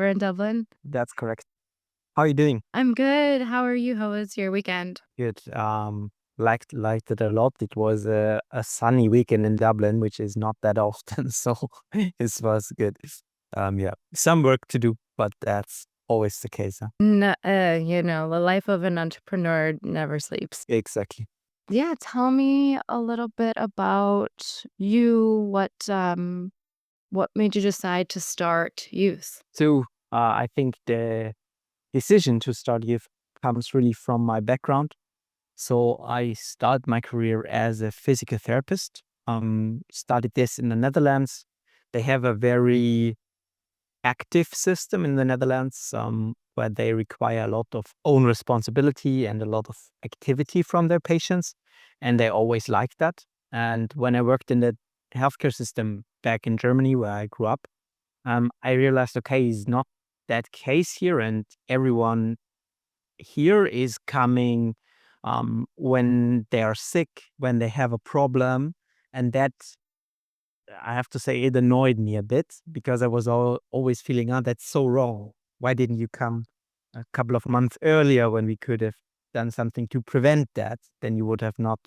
over in Dublin? That's correct. How are you doing? I'm good. How are you? How was your weekend? Good. Liked it a lot. It was a sunny weekend in Dublin, which is not that often, so it was good. Yeah, some work to do, but that's always the case. Huh? The life of an entrepreneur never sleeps. Exactly. Yeah, tell me a little bit about you. What made you decide to start Youth? So I think the decision to start youth comes really from my background. So I started my career as a physical therapist. Started this in the Netherlands. They have a very active system in the Netherlands, where they require a lot of own responsibility and a lot of activity from their patients. And they always like that. And when I worked in the healthcare system back in Germany, where I grew up, I realized, okay, it's not that case here. And everyone here is coming when they are sick, when they have a problem. And that, I have to say, it annoyed me a bit because I was always feeling, oh, that's so wrong. Why didn't you come a couple of months earlier when we could have done something to prevent that? Then you would have not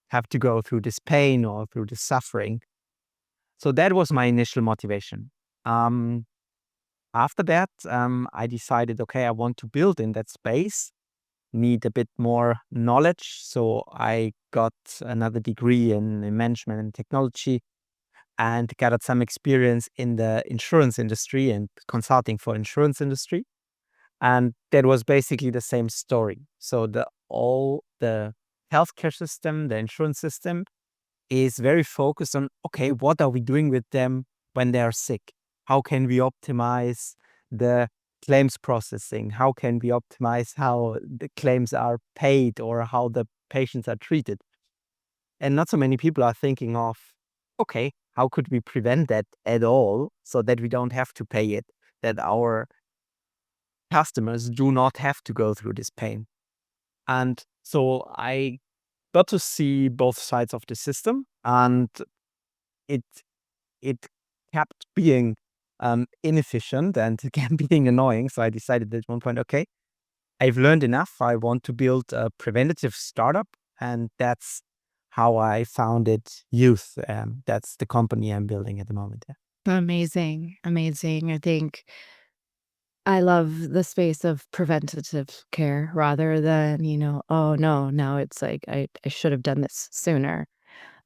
have to go through this pain or through this suffering. So that was my initial motivation. Um, After that, I decided, okay, I want to build in that space, need a bit more knowledge. So I got another degree in management and technology and gathered some experience in the insurance industry and consulting for insurance industry. And that was basically the same story. So all the healthcare system, the insurance system is very focused on, okay, what are we doing with them when they are sick? How can we optimize the claims processing? How can we optimize how the claims are paid or how the patients are treated? And not so many people are thinking of, okay, how could we prevent that at all so that we don't have to pay it, that our customers do not have to go through this pain. And so I got to see both sides of the system, and it it kept being inefficient and it kept being annoying. So I decided at one point, okay, I've learned enough. I want to build a preventative startup, and that's how I founded Youth. That's the company I'm building at the moment. Yeah. Amazing, amazing. I think I love the space of preventative care rather than, oh no, now it's like I should have done this sooner.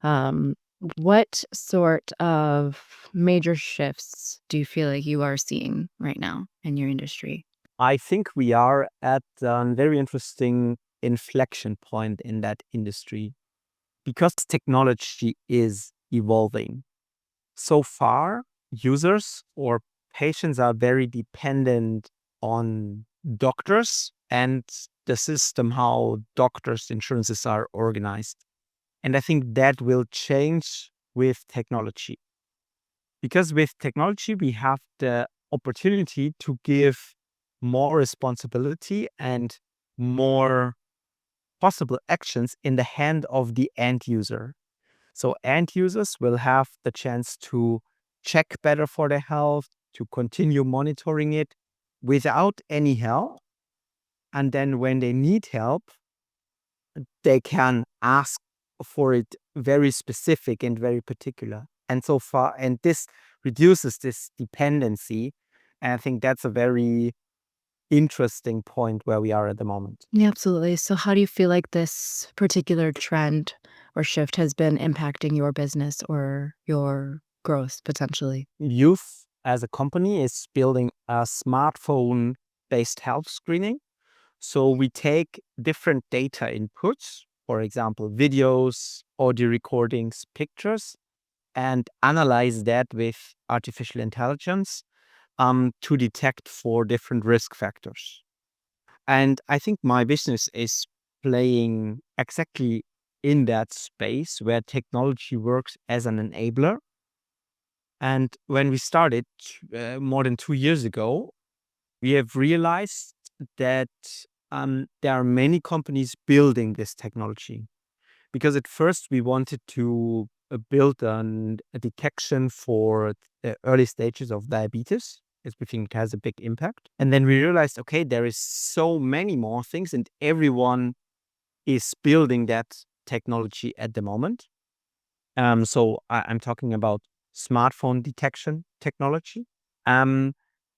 Um, what sort of major shifts do you feel like you are seeing right now in your industry? I think we are at a very interesting inflection point in that industry because technology is evolving. So far, users or patients are very dependent on doctors and the system, how doctors' insurances are organized. And I think that will change with technology. Because with technology, we have the opportunity to give more responsibility and more possible actions in the hand of the end user. So end users will have the chance to check better for their health, to continue monitoring it without any help. And then when they need help, they can ask for it very specific and very particular. And so far, and this reduces this dependency. And I think that's a very interesting point where we are at the moment. Yeah, absolutely. So, how do you feel like this particular trend or shift has been impacting your business or your growth potentially? Youth as a company is building a smartphone based health screening. So we take different data inputs, for example, videos, audio recordings, pictures, and analyze that with artificial intelligence to detect for different risk factors. And I think my business is playing exactly in that space where technology works as an enabler. And when we started more than 2 years ago, we have realized that there are many companies building this technology. Because at first we wanted to build a detection for the early stages of diabetes. as we think it has a big impact. And then we realized, okay, there is so many more things, and everyone is building that technology at the moment. So I'm talking about smartphone detection technology. Um,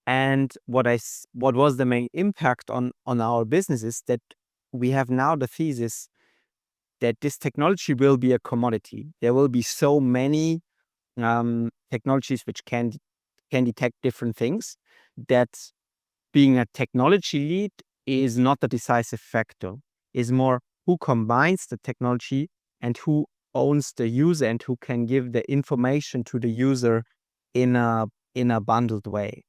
and what was the main impact on our business is that we have now the thesis that this technology will be a commodity. There will be so many technologies which can detect different things, that being a technology lead is not the decisive factor. Is more who combines the technology and who owns the user and who can give the information to the user in a bundled way.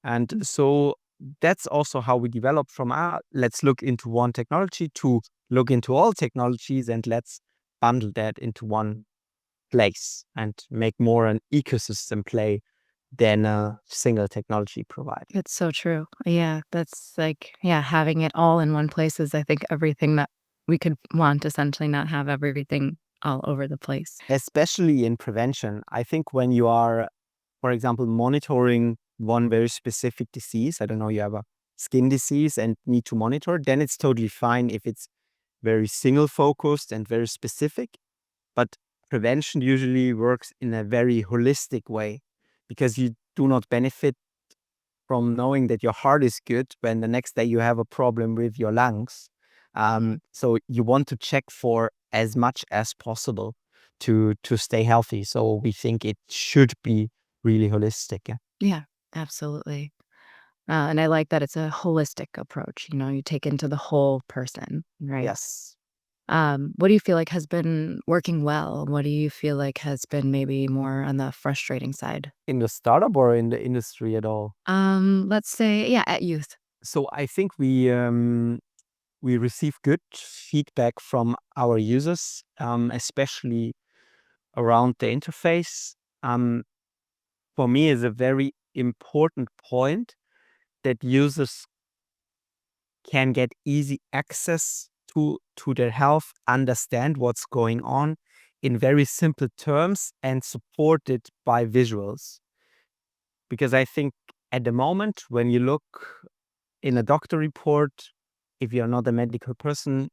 And so that's also how we develop from let's look into one technology to look into all technologies, and let's bundle that into one place and make more an ecosystem play than a single technology provider. It's so true. Yeah, that's like, yeah, having it all in one place is, I think, everything that we could want, essentially, not have everything all over the place. Especially in prevention. I think when you are, for example, monitoring one very specific disease, I don't know, you have a skin disease and need to monitor, then it's totally fine if it's very single focused and very specific. But prevention usually works in a very holistic way, because you do not benefit from knowing that your heart is good when the next day you have a problem with your lungs. So you want to check for as much as possible to stay healthy. So we think it should be really holistic. Yeah. Yeah, absolutely. And I like that it's a holistic approach. You take into the whole person, right? Yes. What do you feel like has been working well? What do you feel like has been maybe more on the frustrating side? In the startup or in the industry at all? Let's say, yeah, at youth. So I think we receive good feedback from our users, especially around the interface. Um, for me, is a very important point that users can get easy access to their health, understand what's going on in very simple terms, and supported by visuals. Because I think at the moment, when you look in a doctor report, if you're not a medical person,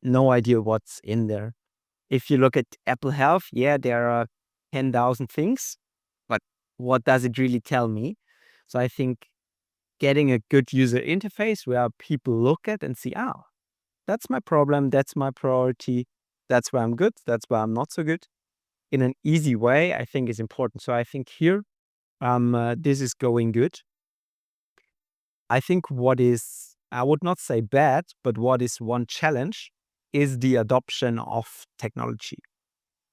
no idea what's in there. If you look at Apple Health, yeah, there are 10,000 things, but what does it really tell me? So I think getting a good user interface where people look at and see, that's my problem, that's my priority, that's where I'm good, that's where I'm not so good, in an easy way, I think is important. So I think here, this is going good. I think what is, I would not say bad, but what is one challenge is the adoption of technology.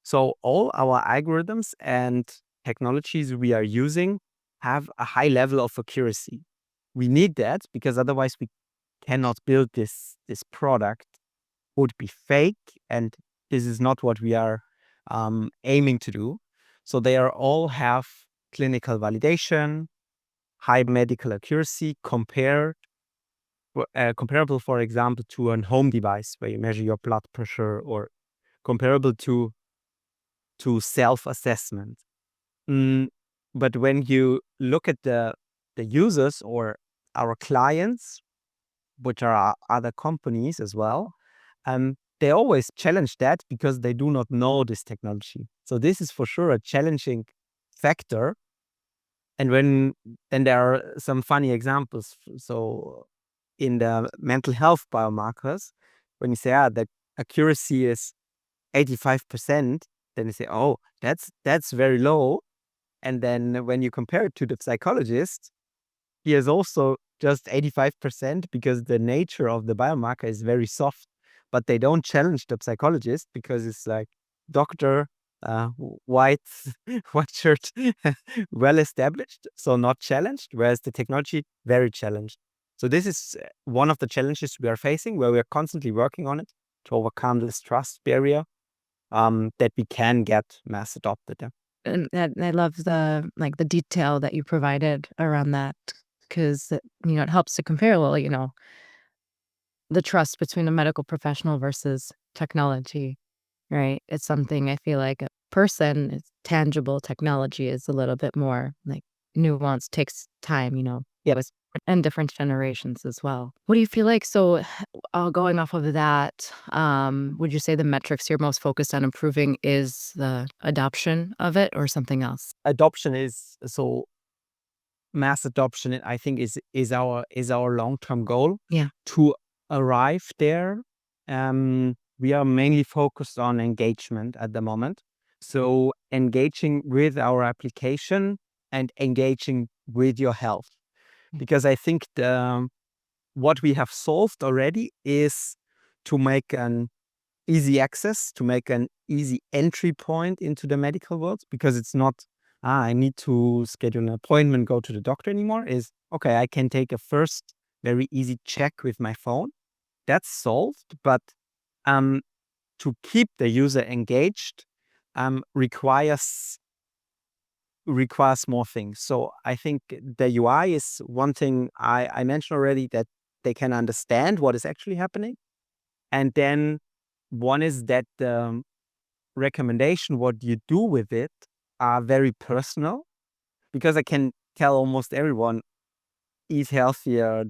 So all our algorithms and technologies we are using have a high level of accuracy. We need that because otherwise we cannot build this product. Would be fake, and this is not what we are aiming to do. So they are all have clinical validation, high medical accuracy, comparable, for example, to an home device where you measure your blood pressure, or comparable to self-assessment. Mm, but when you look at the users or our clients, which are other companies as well, they always challenge that because they do not know this technology. So this is for sure a challenging factor. And then there are some funny examples. So in the mental health biomarkers, when you say, the accuracy is 85%, then you say, oh, that's very low. And then when you compare it to the psychologist, he is also just 85% because the nature of the biomarker is very soft. But they don't challenge the psychologist because it's like, doctor, white, white shirt, well established, so not challenged, whereas the technology, very challenged. So this is one of the challenges we are facing, where we are constantly working on it to overcome this trust barrier, that we can get mass adopted. Yeah. And I love the detail that you provided around that, 'cause, it helps to compare, well, the trust between a medical professional versus technology, right? It's something I feel like a person is tangible, technology is a little bit more, like, nuance takes time, Yep. with and different generations as well. What do you feel like? So, going off of that, would you say the metrics you're most focused on improving is the adoption of it or something else? Adoption is so mass adoption, I think is our long-term goal. Yeah. To arrive there, we are mainly focused on engagement at the moment. So engaging with our application and engaging with your health. Mm. Because I think what we have solved already is to make an easy access, to make an easy entry point into the medical world, because it's not, I need to schedule an appointment, go to the doctor anymore. Is okay, I can take a first very easy check with my phone. That's solved, but um, to keep the user engaged requires more things. So I think the UI is one thing I mentioned already, that they can understand what is actually happening. And then one is that the recommendation, what you do with it, are very personal, because I can tell almost everyone, eat healthier,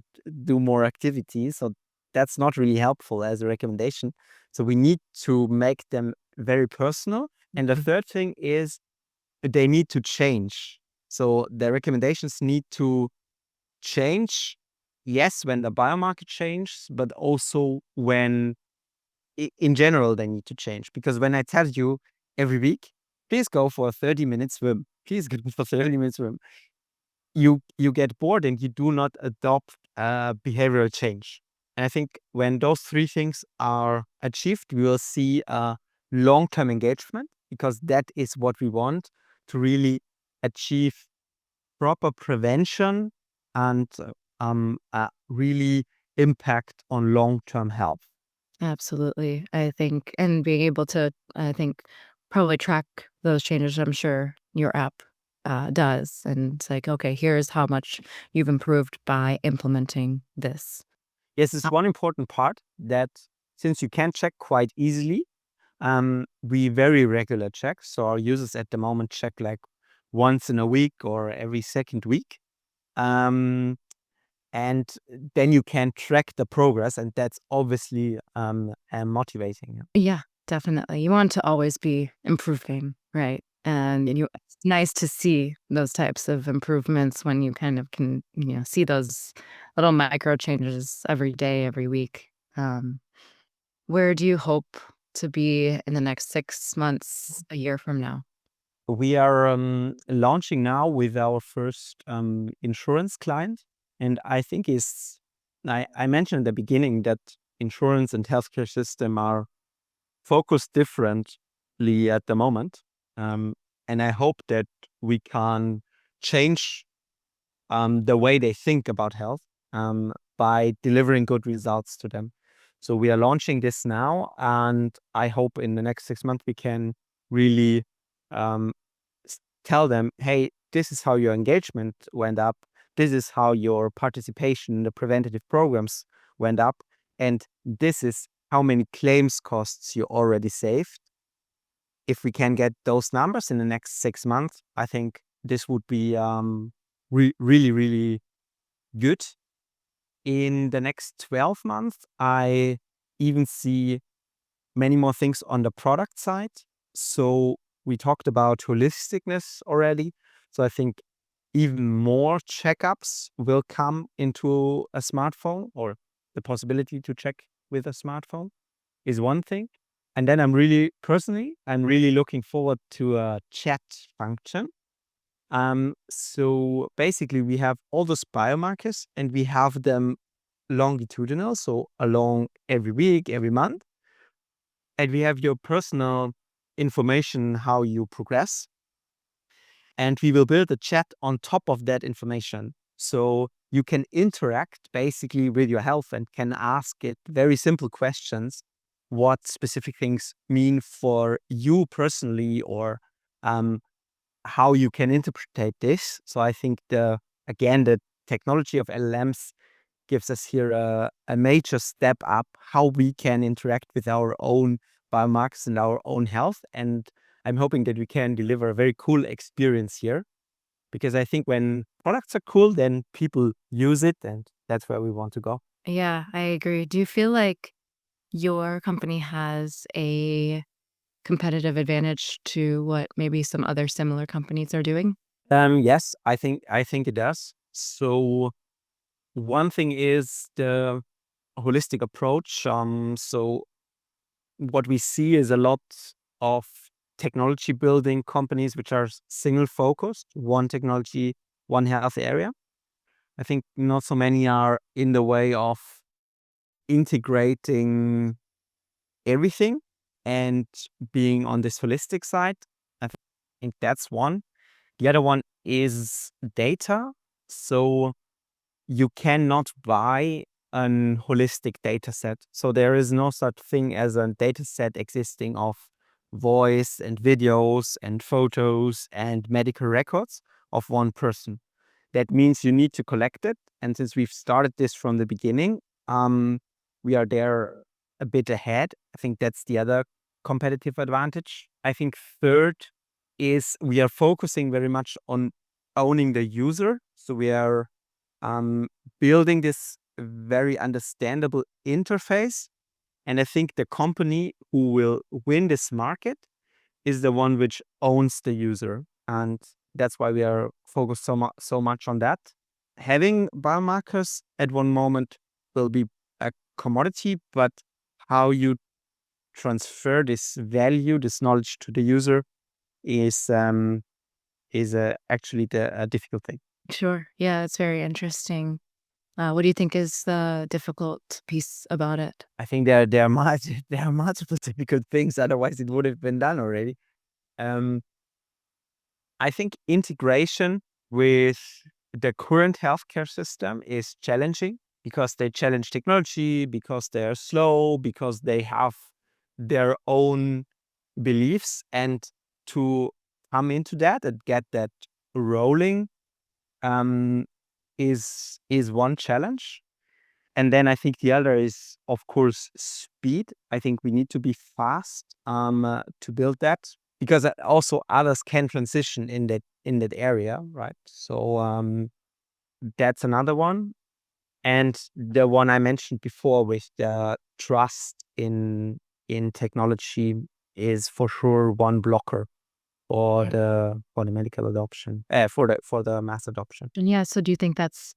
do more activities. So that's not really helpful as a recommendation. So we need to make them very personal. And the Mhm. third thing is they need to change. So the recommendations need to change. Yes, when the biomarker changes, but also when in general they need to change. Because when I tell you every week, please go for a 30-minute swim, please go for 30 minutes swim, you get bored and you do not adopt behavioral change. And I think when those three things are achieved, we will see a long-term engagement, because that is what we want to really achieve proper prevention and really impact on long-term health. Absolutely. I think and being able to, I think, probably track those changes, I'm sure your app, does, and it's like, "Okay, here's how much you've improved by implementing this." Yes, it's one important part that, since you can check quite easily, we very regular check. So our users at the moment check like once in a week or every second week. Um, and then you can track the progress, and that's obviously motivating. Yeah, definitely. You want to always be improving, right? And it's nice to see those types of improvements when you kind of can, see those little micro changes every day, every week. Um, where do you hope to be in the next 6 months, a year from now? We are launching now with our first insurance client, and I think I mentioned at the beginning that insurance and healthcare system are focused differently at the moment, um, and I hope that we can change the way they think about health by delivering good results to them. So we are launching this now, and I hope in the next 6 months we can really um, tell them, hey, this is how your engagement went up. This is how your participation in the preventative programs went up. And this is how many claims costs you already saved. If we can get those numbers in the next 6 months, I think this would be really, really good. In the next 12 months, I even see many more things on the product side. So we talked about holisticness already. So I think even more checkups will come into a smartphone, or the possibility to check with a smartphone is one thing. And then I'm really looking forward to a chat function. So basically we have all those biomarkers and we have them longitudinal, so along every week, every month. And we have your personal information, how you progress. And we will build a chat on top of that information. So you can interact basically with your health and can ask it very simple questions, what specific things mean for you personally, or um, how you can interpret this. So I think the technology of LLMs gives us here a major step up how we can interact with our own biomarkers and our own health. And I'm hoping that we can deliver a very cool experience here. because I think when products are cool, then people use it, and that's where we want to go. Yeah, I agree. Do you feel like your company has a competitive advantage to what maybe some other similar companies are doing? Yes, I think it does. So one thing is the holistic approach. So what we see is a lot of technology building companies which are single focused, one technology, one health area. I think not so many are in the way of integrating everything and being on this holistic side. I think that's one. The other one is data. So you cannot buy an holistic data set. So there is no such thing as a data set existing of voice and videos and photos and medical records of one person. That means you need to collect it. And since we've started this from the beginning, we are there a bit ahead. I think that's the other competitive advantage. I think third is we are focusing very much on owning the user. So we are um, building this very understandable interface. And I think the company who will win this market is the one which owns the user. And that's why we are focused so much on that. Having biomarkers at one moment will be a commodity, but how you transfer this value, this knowledge to the user is actually the difficult thing. Sure. Yeah, it's very interesting. What do you think is the difficult piece about it? I think there are much there are multiple difficult things. Otherwise, it would have been done already. Um, I think integration with the current healthcare system is challenging because they challenge technology, because they are slow, because they have their own beliefs, and to come into that and get that rolling um, is one challenge. And then I think the other is, of course, speed. I think we need to be fast to build that because also others can transition in that area, right? So that's another one. And the one I mentioned before with the trust in technology is for sure one blocker for the medical adoption, for the mass adoption. And yeah, so do you think that's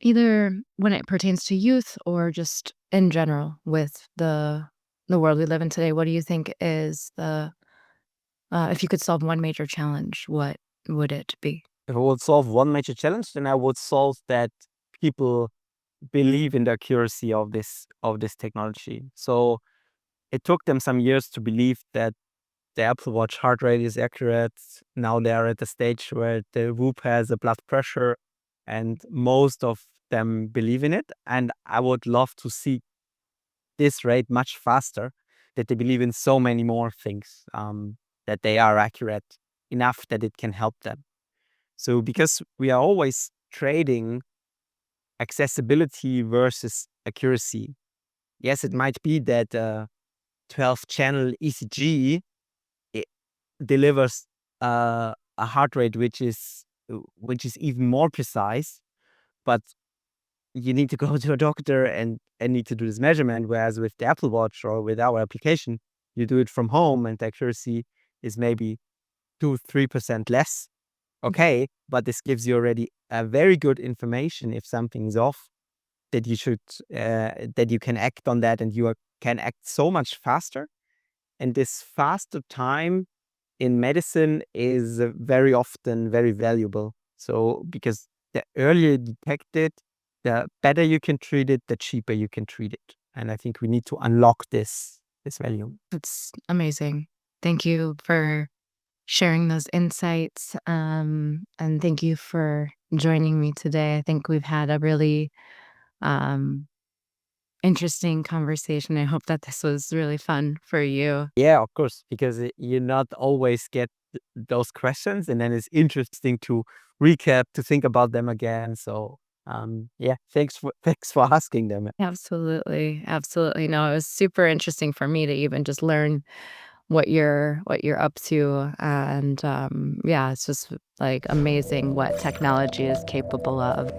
either when it pertains to youth or just in general with the world we live in today, what do you think is the if you could solve one major challenge, what would it be? If I would solve one major challenge, then I would solve that people believe in the accuracy of this technology. So it took them some years to believe that the Apple Watch heart rate is accurate. Now they are at the stage where the Whoop has a blood pressure, and most of them believe in it. And I would love to see this rate much faster, that they believe in so many more things, that they are accurate enough that it can help them. So because we are always trading accessibility versus accuracy. Yes, it might be that 12-channel ECG it delivers a heart rate which is even more precise, but you need to go to a doctor and need to do this measurement. Whereas with the Apple Watch or with our application, you do it from home, and the accuracy is maybe 2-3% less. Okay, but this gives you already a very good information if something is off, that you should that you can act on that, and can act so much faster. And this faster time in medicine is very often very valuable. So because the earlier you detect it, the better you can treat it, the cheaper you can treat it. And I think we need to unlock this value. It's amazing. Thank you for sharing those insights. And thank you for joining me today. I think we've had a really um, interesting conversation. I hope that this was really fun for you. Yeah, of course, because you not always get those questions, and then it's interesting to recap, to think about them again. So yeah, thanks for thanks for asking them. Absolutely. Absolutely. No, it was super interesting for me to even just learn what you're up to, and, yeah, it's just, like, amazing what technology is capable of.